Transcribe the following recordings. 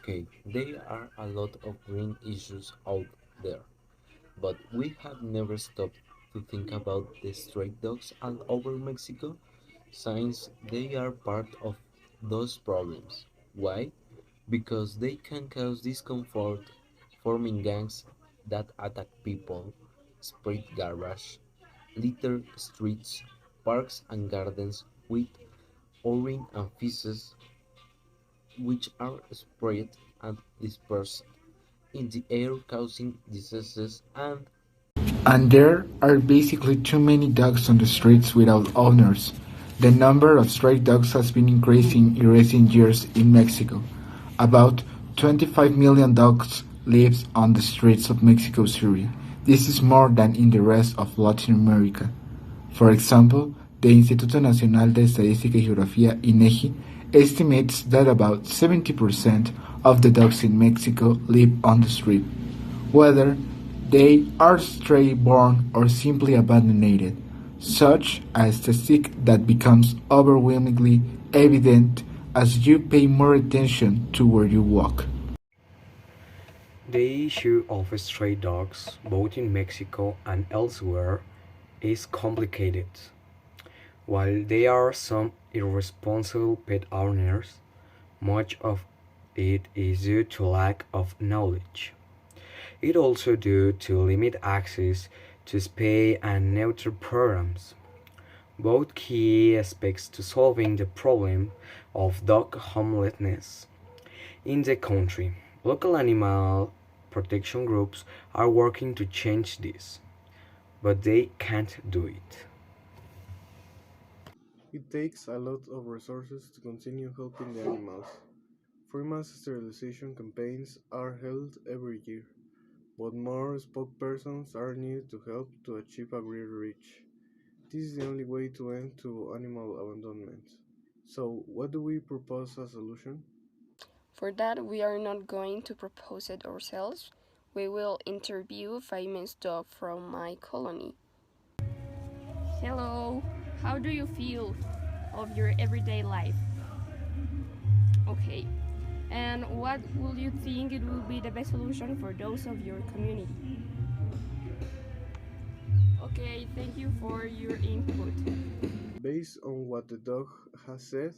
Okay, there are a lot of green issues out there, but we have never stopped to think about the stray dogs all over Mexico, since they are part of those problems. Why? Because they can cause discomfort, forming gangs that attack people, spread garbage, litter streets, parks, and gardens with urine and feces, which are spread and dispersed in the air, causing diseases and And there are basically too many dogs on the streets without owners. The number of stray dogs has been increasing in recent years in Mexico. About 25 million dogs live on the streets of Mexico City. This is more than in the rest of Latin America. For example, the Instituto Nacional de Estadística y Geografía (INEGI) estimates that about 70% of the dogs in Mexico live on the street, whether they are stray-born or simply abandoned, such a statistic that becomes overwhelmingly evident as you pay more attention to where you walk. The issue of stray dogs, both in Mexico and elsewhere, is complicated. While there are some irresponsible pet owners, much of it is due to lack of knowledge. It also due to limited access to spay and neuter programs, both key aspects to solving the problem of dog homelessness in the country. Local animal protection groups are working to change this, but they can't do it. It takes a lot of resources to continue helping the animals. Free mass sterilization campaigns are held every year, but more spokespersons are needed to help to achieve a greater reach. This is the only way to end to animal abandonment. So, what do we propose as a solution? For that, we are not going to propose it ourselves. We will interview a famous dog from my colony. Hello, how do you feel of your everyday life? Okay, and what would you think it will be the best solution for those of your community? Okay, thank you for your input. Based on what the dog has said,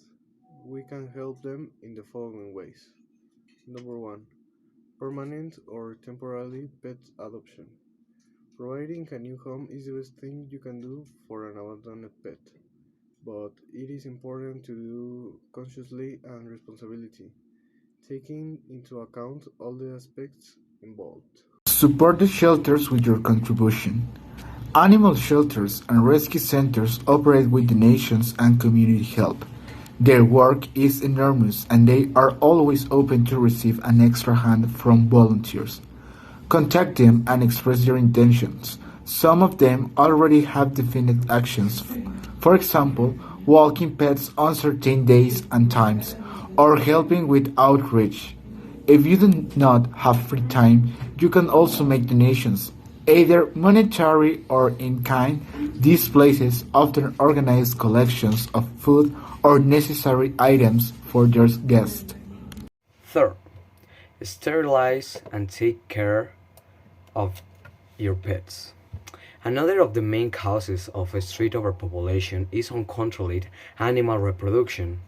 we can help them in the following ways. Number 1. Permanent or temporary pet adoption. Providing a new home is the best thing you can do for an abandoned pet, but it is important to do consciously and responsibility, taking into account all the aspects involved. Support the shelters with your contribution. Animal shelters and rescue centers operate with donations and community help. Their work is enormous and they are always open to receive an extra hand from volunteers. Contact them and express your intentions. Some of them already have definite actions, for example, walking pets on certain days and times, or helping with outreach. If you do not have free time, you can also make donations, either monetary or in kind. These places often organize collections of food or necessary items for their guests. Third, sterilize and take care of your pets. Another of the main causes of street overpopulation is uncontrolled animal reproduction.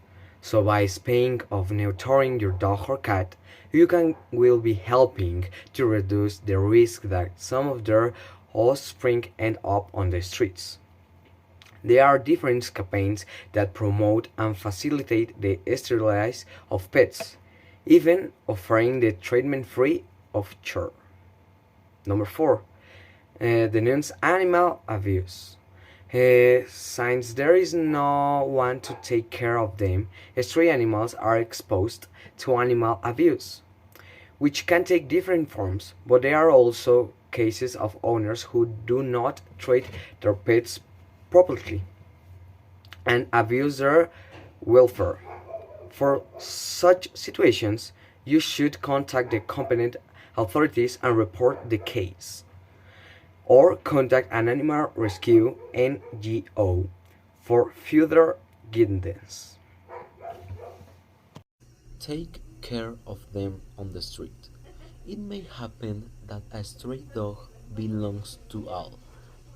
So by spaying or neutering your dog or cat, you will be helping to reduce the risk that some of their offspring end up on the streets. There are different campaigns that promote and facilitate the sterilization of pets, even offering the treatment free of charge. Number 4. Denounce animal abuse. Since there is no one to take care of them, stray animals are exposed to animal abuse, which can take different forms, but there are also cases of owners who do not treat their pets properly and abuse their welfare. For such situations, you should contact the competent authorities and report the case, or contact an animal rescue NGO for further guidance. take care of them on the street. It may happen that a stray dog belongs to all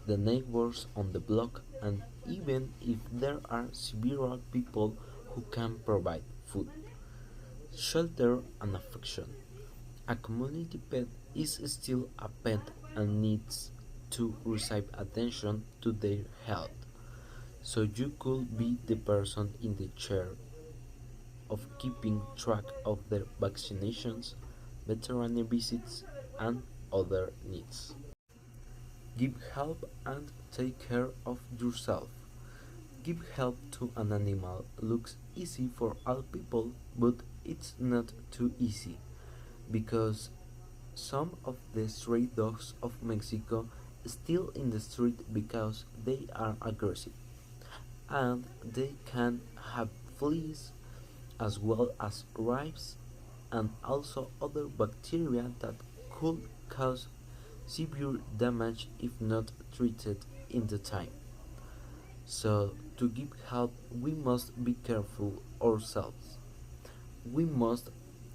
the neighbors on the block, and even if there are several people who can provide food, shelter, and affection, a community pet is still a pet and needs to receive attention to their health. So you could be the person in the chair of keeping track of their vaccinations, veterinary visits, and other needs. Give help and take care of yourself. Give help to an animal looks easy for all people, but it's not too easy because some of the stray dogs of Mexico still in the street because they are aggressive and they can have fleas as well as ribs and also other bacteria that could cause severe damage if not treated in the time. So, to give help, we must be careful ourselves. We must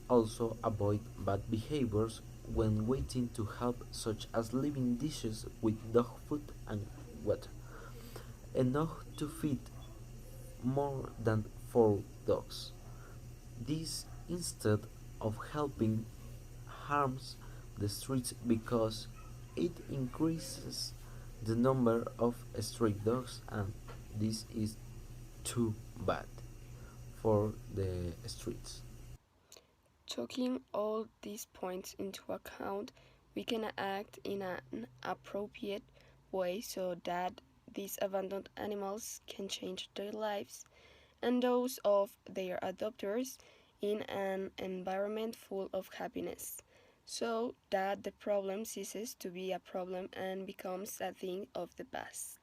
also avoid bad behaviors when waiting to help, such as leaving dishes with dog food and water, enough to feed more than 4 dogs. This, instead of helping, harms the streets because it increases the number of stray dogs, and this is too bad for the streets. Taking all these points into account, we can act in an appropriate way so that these abandoned animals can change their lives and those of their adopters in an environment full of happiness, so that the problem ceases to be a problem and becomes a thing of the past.